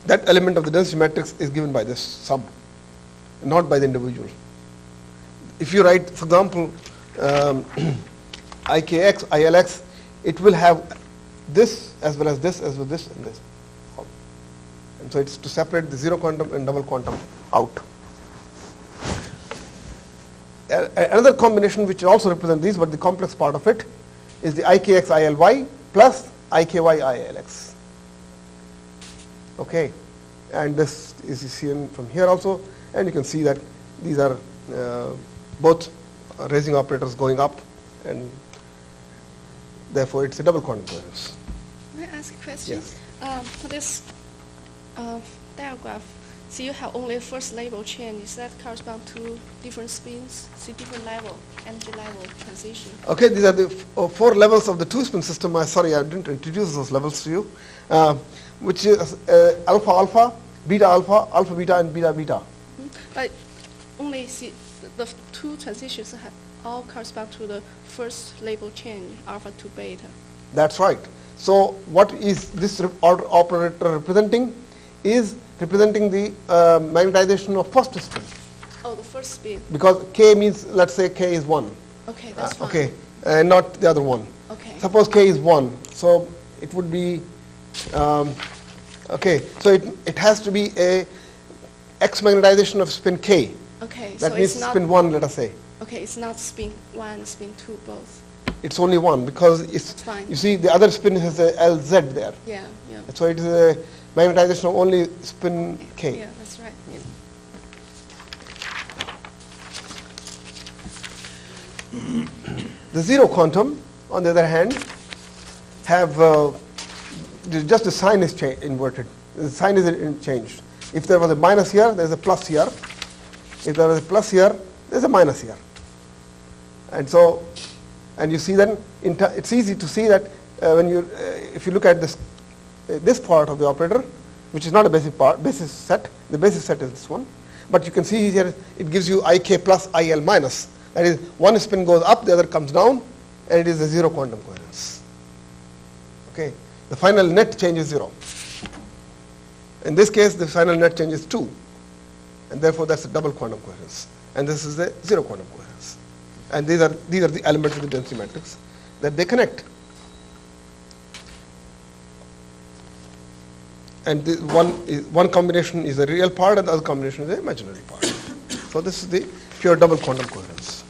that element of the density matrix is given by this sum, not by the individual. If you write, for example, IKX, ILX, it will have this as well as this, as well as this and this. And so it's to separate the zero quantum and double quantum out. Another combination which also represents these, but the complex part of it, is the IKX, ILY plus IKY, ILX. Okay, and this is seen from here also, and you can see that these are both raising operators going up, and therefore it's a double quantum coherence. May I ask a question? Yes. For this diagram, so you have only first level change. Is that correspond to different spins, see different level, energy level transition? Okay, these are the four levels of the two-spin system. Sorry, I didn't introduce those levels to you, which is alpha alpha, beta alpha, alpha beta, and beta beta. But only see the two transitions have all correspond to the first label change, alpha to beta. That's right. So what is this operator representing? Is representing the magnetization of first spin. Oh, the first spin. Because K means, let's say K is 1. Okay, that's fine. Okay, not the other one. Okay. Suppose K is 1. So it would be, okay, so it has to be a X magnetization of spin K. Okay, That so means it's not spin 1, let us say. Okay, it's not spin 1, spin 2, both. It's only 1 because it's fine. You see, the other spin has a LZ there. Yeah, yeah. So it is a magnetization of only spin K. Yeah, that's right. Yeah. The zero quantum, on the other hand, have just the sign is inverted. The sign is changed. If there was a minus here, there's a plus here. If there was a plus here, there's a minus here. And so, and you see then, it's easy to see that when you, if you look at this part of the operator, which is not a basis set. The basis set is this one. But you can see here, it gives you IK plus IL minus. That is, one spin goes up, the other comes down, and it is a zero quantum coherence. Okay, the final net change is 0. In this case, the final net change is 2, and therefore that's a double quantum coherence. And this is the zero quantum coherence. And these are the elements of the density matrix that they connect. And one combination is a real part, and the other combination is the imaginary part. So this is the pure double quantum coherence.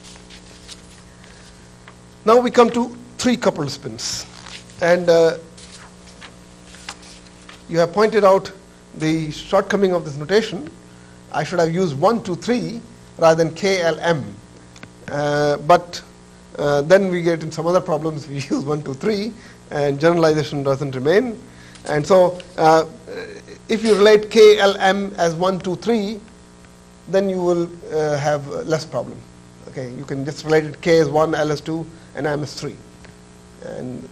Now we come to 3 coupled spins, and you have pointed out the shortcoming of this notation. I should have used 1, 2, 3 rather than KLM, but then we get in some other problems. We use 1, 2, 3, and generalization doesn't remain. And so if you relate KLM as 1, 2, 3, then you will have less problem. Okay, you can just relate it K as 1, L as 2, and M as 3. And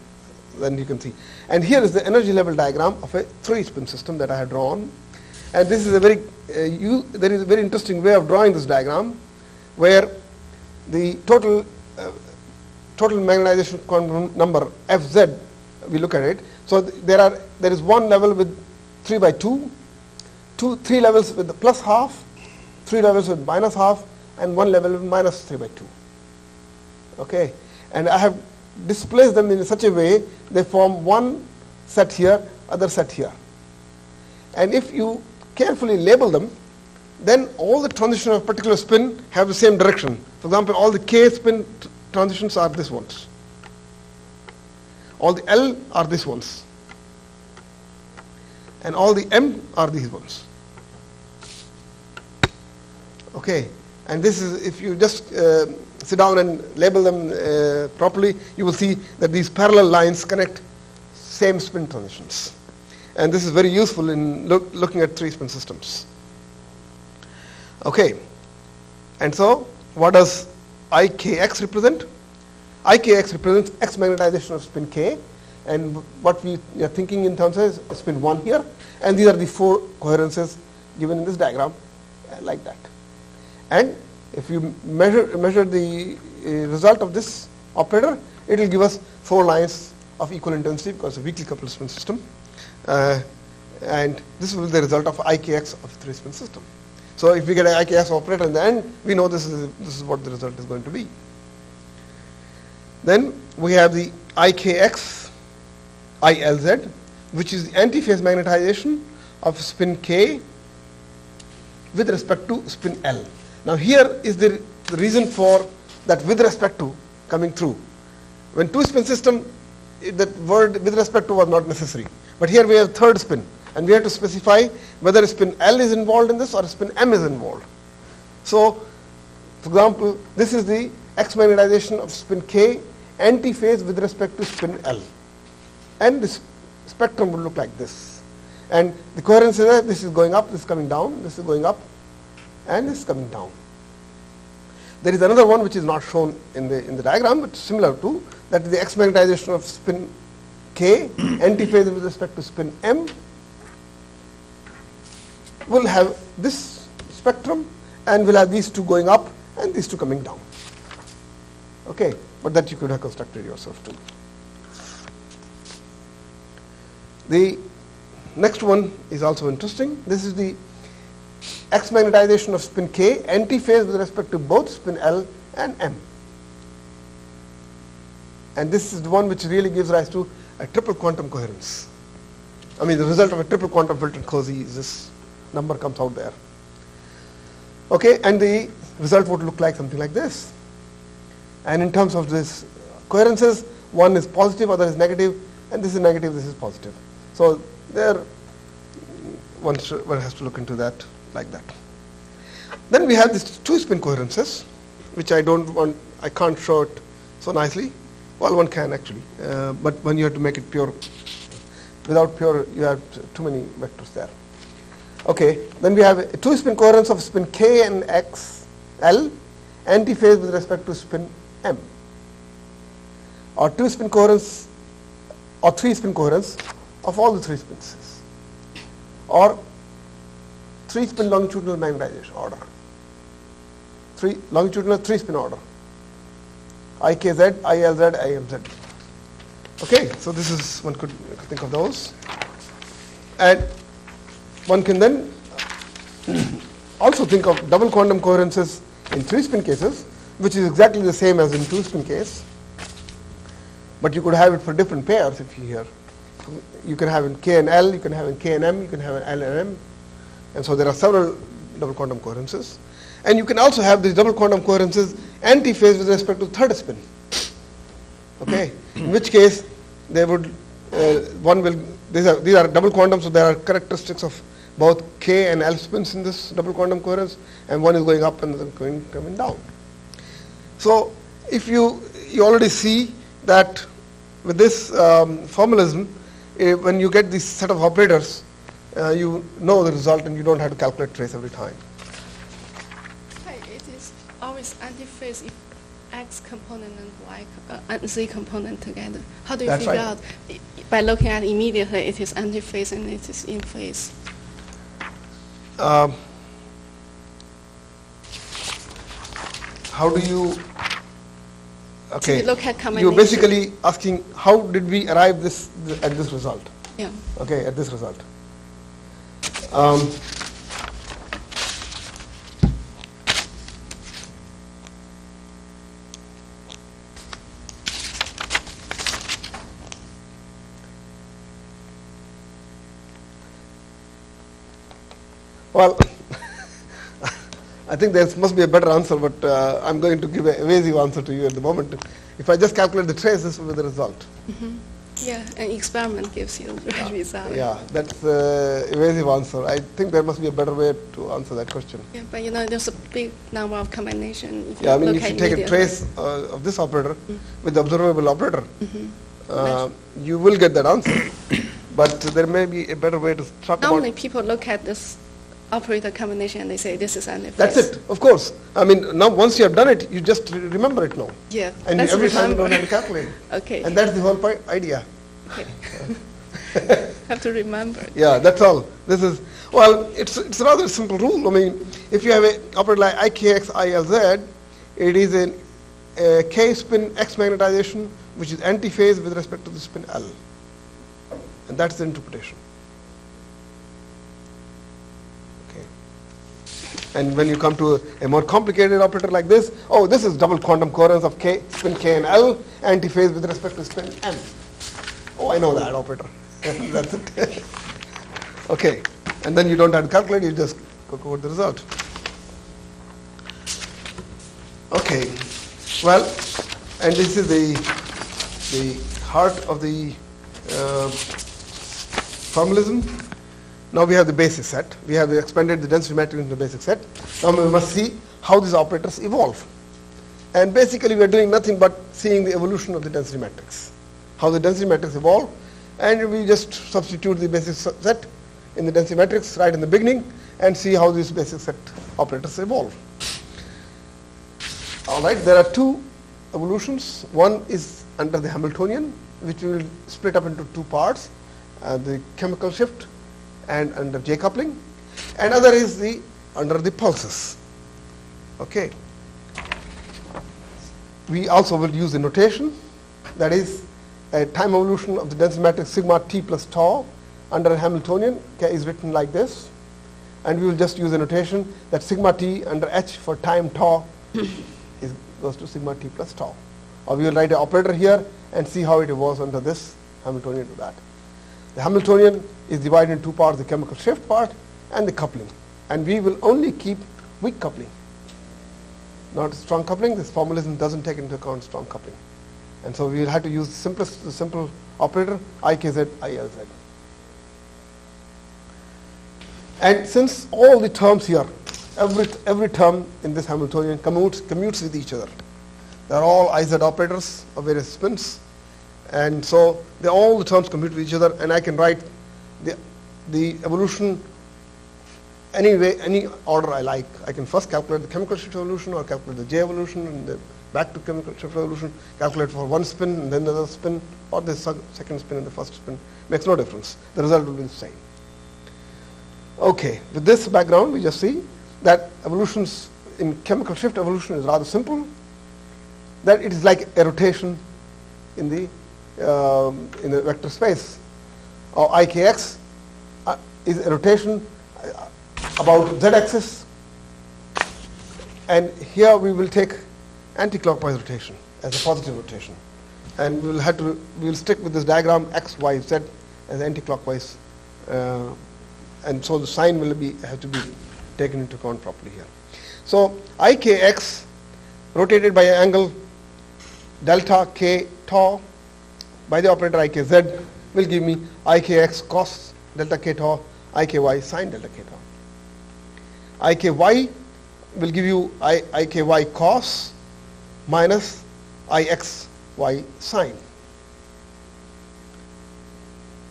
then you can see. And here is the energy level diagram of a 3-spin system that I had drawn. And this is a very, there is a very interesting way of drawing this diagram, where the total magnetization quantum number Fz, we look at it. So there is one level with 3 by 2, 3 levels with the plus half, 3 levels with minus half, and 1 level with minus 3 by 2. Okay, and I have displaced them in such a way they form one set here, other set here. And if you carefully label them, then all the transitions of a particular spin have the same direction. For example, all the K spin transitions are these ones. All the L are these ones. And all the M are these ones. Okay, and this is, if you just sit down and label them properly, you will see that these parallel lines connect same spin transitions. And this is very useful in looking at 3-spin systems. Okay, and so what does IKX represent? IKX represents X magnetization of spin K, and what we are thinking in terms of is spin 1 here, and these are the 4 coherences given in this diagram, like that. And if you measure the result of this operator, it will give us 4 lines of equal intensity because it's a weakly coupled spin system. And this will be the result of IKX of a 3-spin system. So if we get an IKX operator in the end, we know this is what the result is going to be. Then we have the IKX ILZ, which is the antiphase magnetization of spin K with respect to spin L. Now here is the reason for that with respect to coming through. When 2-spin system, that word with respect to was not necessary. But here we have third spin, and we have to specify whether spin L is involved in this or spin M is involved. So, for example, this is the X magnetization of spin K antiphase with respect to spin L. And this spectrum will look like this. And the coherence is that this is going up, this is coming down, this is going up, and this is coming down. There is another one which is not shown in the diagram, but similar to that is the X magnetization of spin K antiphase with respect to spin M will have this spectrum and will have these two going up and these two coming down. Okay, but that you could have constructed yourself too. The next one is also interesting. This is the X magnetization of spin K antiphase with respect to both spin L and M. And this is the one which really gives rise to a triple quantum coherence. I mean, the result of a triple quantum filtered cozy is this number comes out there. Okay, and the result would look like something like this. And in terms of this coherences, one is positive, other is negative, and this is negative, this is positive. So there, one has to look into that like that. Then we have these 2-spin coherences, which I can't show it so nicely. Well, one can actually, but when you have to make it pure, without pure, you have too many vectors there. Okay, then we have a 2-spin coherence of spin K and X, L, antiphase with respect to spin M. Or 2-spin coherence, or 3-spin coherence of all the 3 spins. Or 3-spin longitudinal magnetization order. Longitudinal 3-spin order. IKZ, ILZ, IMZ. Okay, so this is, one could think of those. And one can then also think of double quantum coherences in 3-spin cases, which is exactly the same as in 2-spin case. But you could have it for different pairs if you hear. You can have in K and L, you can have in K and M, you can have in L and M. And so there are several double quantum coherences. And you can also have these double quantum coherences antiphase with respect to third spin. Okay, in which case they would, these are double quantum, so there are characteristics of both K and L spins in this double quantum coherence, and one is going up and then coming down. So if you already see that with this formalism, when you get this set of operators, you know the result and you don't have to calculate trace every time. It is always antiphase if X component and Z component together. How do you figure out? By looking at immediately, it is antiphase and it is in phase. How do you? Okay. So you look at combination. You're basically asking how did we arrive at this result? Yeah. Okay, at this result. Well, I think there must be a better answer, but I'm going to give an evasive answer to you at the moment. If I just calculate the trace, this will be the result. Mm-hmm. Yeah, an experiment gives you the result. Yeah, that's the evasive answer. I think there must be a better way to answer that question. Yeah, but there's a big number of combinations. Yeah, I mean, if you take a trace of this operator with the observable operator, you will get that answer. But there may be a better way to talk about. Normally, people look at this operator combination and they say this is antiphase. That's it, of course. I mean, now once you have done it, you just remember it now. Yeah, and every time you don't have to calculate. Okay. And that's the whole idea. Okay. Have to remember. Yeah, that's all. This is, well, it's a rather simple rule. I mean, if you have an operator like IKX, ILZ, it is a K spin X magnetization, which is antiphase with respect to the spin L. And that's the interpretation. And when you come to a more complicated operator like this, oh, this is double quantum coherence of k, spin k and L, antiphase with respect to spin m. Oh, I know that operator. That's it. Okay, and then you don't have to calculate, you just go with the result. Okay, well, and this is the heart of the formalism. Now we have the basic set. We have expanded the density matrix into the basic set. Now we must see how these operators evolve. And basically we are doing nothing but seeing the evolution of the density matrix. How the density matrix evolve, and we just substitute the basic set in the density matrix right in the beginning and see how these basic set operators evolve. All right, there are two evolutions. One is under the Hamiltonian, which we will split up into two parts, the chemical shift and under J coupling, and other is the under the pulses. Okay. We also will use the notation, that is a time evolution of the density matrix sigma t plus tau under Hamiltonian is written like this, and we will just use a notation that sigma t under h for time tau goes to sigma t plus tau. Or we will write an operator here and see how it evolves under this Hamiltonian to that. The Hamiltonian is divided in two parts, the chemical shift part and the coupling. And we will only keep weak coupling, not strong coupling. This formalism doesn't take into account strong coupling. And so we will have to use the simple operator IKZ, ILZ. And since all the terms here, every term in this Hamiltonian commutes with each other. They are all IZ operators of various spins. And so all the terms commute with each other, and I can write the evolution any way, any order I like. I can first calculate the chemical shift evolution, or calculate the J evolution, and then back to chemical shift evolution, calculate for one spin and then the other spin, or the second spin and the first spin. Makes no difference. The result will be the same. Okay, with this background, we just see that evolutions in chemical shift evolution is rather simple. That it is like a rotation in the vector space. Or IKX is a rotation about z-axis, and here we will take anti-clockwise rotation as a positive rotation, and we will stick with this diagram x, y, z as anti-clockwise, and so the sign will have to be taken into account properly here. So IKX rotated by an angle delta k tau by the operator IKZ will give me IKX cos delta k tau, IKY sin delta k tau. IKY will give you IKY cos minus IXY sin.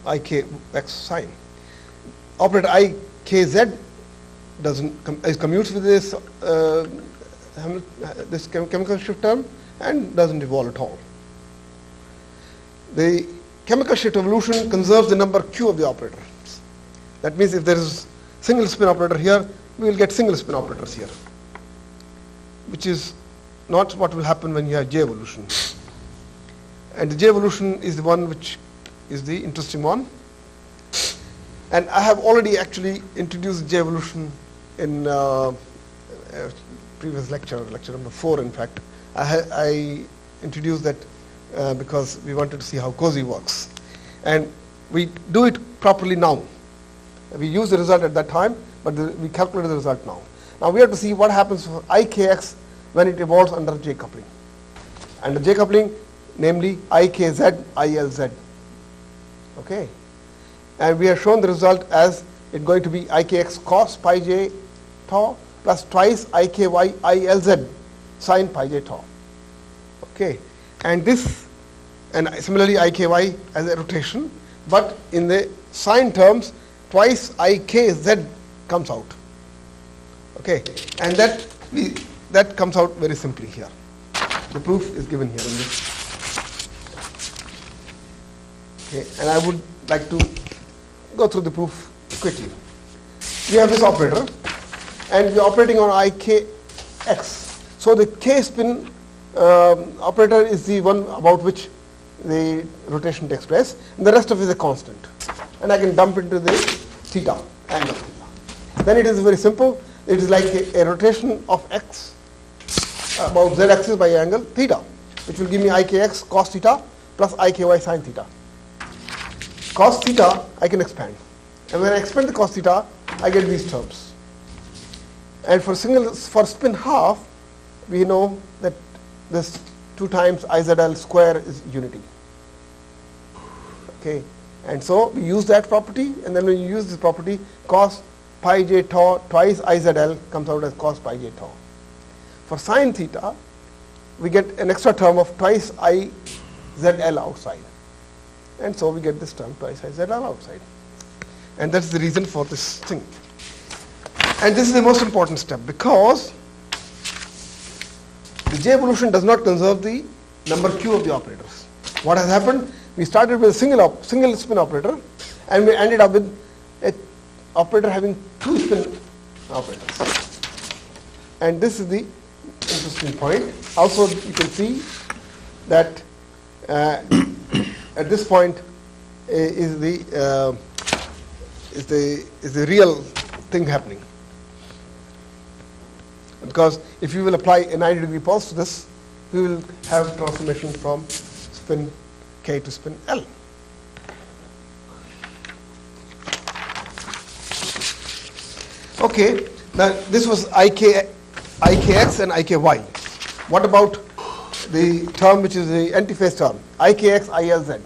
IKX sin. Operator IKZ commutes with this this chemical shift term and doesn't evolve at all. The chemical shift evolution conserves the number q of the operators. That means if there is single spin operator here, we will get single spin operators here, which is not what will happen when you have J evolution. And the J evolution is the one which is the interesting one. And I have already actually introduced J evolution in previous lecture number 4 in fact. I introduced that because we wanted to see how COSY works. And we do it properly now. We use the result at that time, but we calculate the result now. Now we have to see what happens for IKX when it evolves under J coupling. Under J coupling, namely IKZ, ILZ. Okay. And we have shown the result as it going to be IKX cos pi j tau plus twice IKY ILZ sin pi j tau. Okay. And this, and similarly IKY as a rotation, but in the sine terms, twice IKZ comes out. Okay. And that comes out very simply here. The proof is given here in this. Okay. And I would like to go through the proof quickly. We have this operator, and we are operating on IKX. So the K spin operator is the one about which the rotation takes place, and the rest of it is a constant. And I can dump into the theta, angle theta. Then it is very simple. it is like a rotation of x about z axis by angle theta, which will give me ikx cos theta plus iky sin theta. Cos theta I can expand, and when I expand the cos theta, I get these terms. And for spin half, we know that this 2 times izl square is unity. Okay, and so we use that property, and then when you use this property, cos pi j tau twice izl comes out as cos pi j tau. For sin theta, we get an extra term of twice izl outside, and so we get this term twice izl outside, and that's the reason for this thing. And this is the most important step, because the J evolution does not conserve the number q of the operators. What has happened? We started with a single spin operator, and we ended up with an operator having 2 spin operators. And this is the interesting point. Also, you can see that at this point is the real thing happening. Because if you will apply a 90-degree pulse to this, we will have transformation from spin k to spin L. Okay, now this was ikx and iky. What about the term which is the antiphase term, ikx ilz?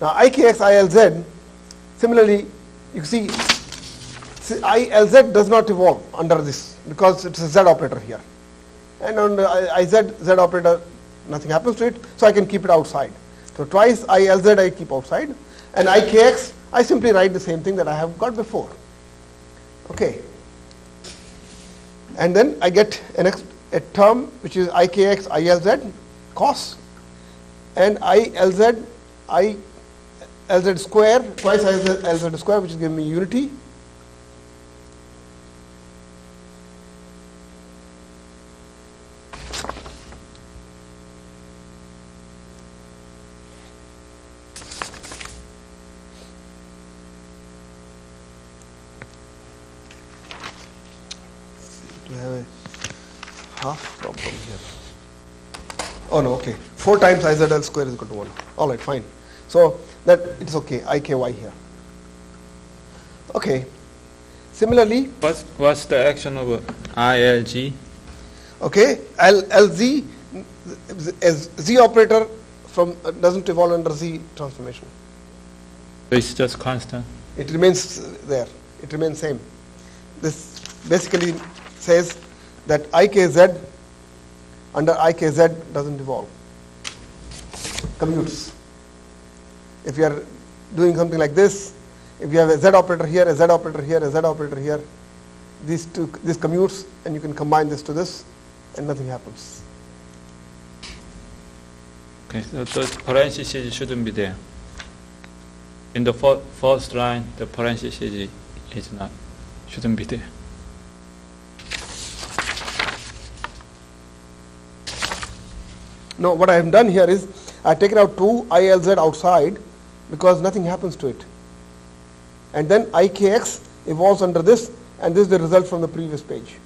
Now ikx ilz, similarly, you see ilz does not evolve under this, because it's a z operator here, and on the z operator nothing happens to it, so I can keep it outside. So twice ilz I keep outside, and ikx I simply write the same thing that I have got before. Okay, and then I get a term which is ikx ilz cos, and ilz square twice ilz square, which is giving me unity. We have a half problem here. Oh no, okay. 4 times izl square is equal to 1. All right, fine. So that it's okay. Iky here. Okay. Similarly, what's the action of ILG? okay, LZ as Z operator from doesn't evolve under Z transformation. So it's just constant. It remains there. It remains same. This basically says that ikz under ikz doesn't evolve, commutes. If you are doing something like this, if you have a z operator here, a z operator here, a z operator here, this commutes, and you can combine this to this, and nothing happens. Okay, so the parentheses shouldn't be there. In the first line, the parentheses is not, shouldn't be there. No, what I have done here is I have taken out 2 ilz outside because nothing happens to it. And then ikx evolves under this, and this is the result from the previous page.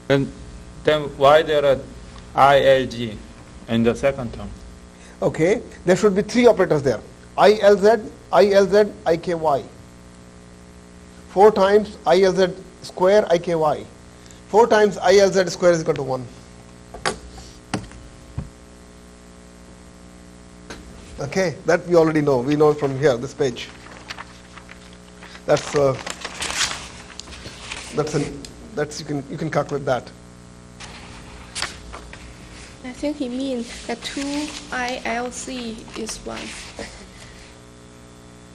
And then why there are ILG in the second term? Okay, there should be 3 operators there. ilz, iky. 4 times ilz square iky. 4 times ilz square is equal to 1. Okay, that we already know. We know from here, this page. That's you can calculate that. I think he means that 2ILC is 1.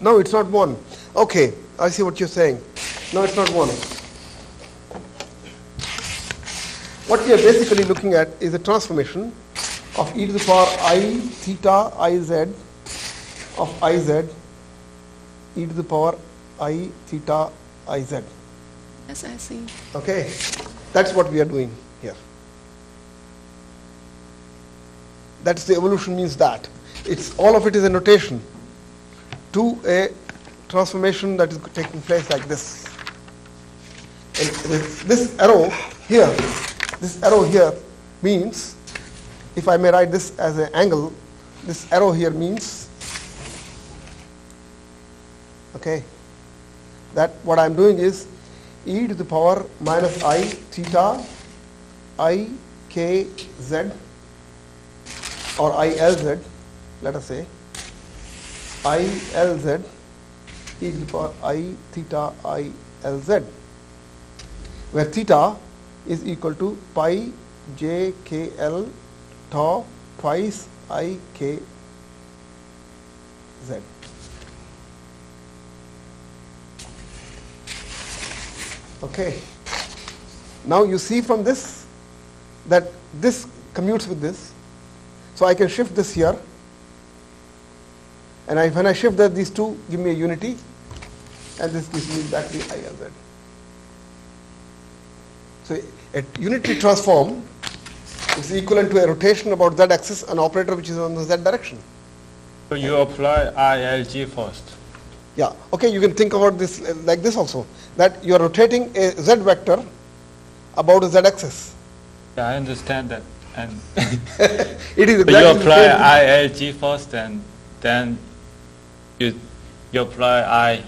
No, it's not 1. Okay, I see what you're saying. No, it's not 1. What we are basically looking at is a transformation of e to the power I theta iz of iz e to the power I theta iz. Yes, I see. Okay, that's what we are doing here. That's the evolution means that. It's all of it is a notation to a transformation that is taking place like this. And this arrow here means, if I may write this as an angle, this arrow here means, okay, that what I'm doing is e to the power minus I theta I k z or I L z, let us say, I L z e to the power I theta I L z, where theta is equal to pi j k L tau twice I k z. Okay. Now you see from this that this commutes with this. So I can shift this here. And when I shift that, these two give me a unity. And this gives me exactly ILZ. So a unitary transform is equivalent to a rotation about z axis, an operator which is on the z direction. So you apply ILG first. Yeah. Okay, you can think about this like this also, that you are rotating a z vector about a z axis. Yeah, I understand that. And It is so exactly you the apply same. ILG first, and then you apply I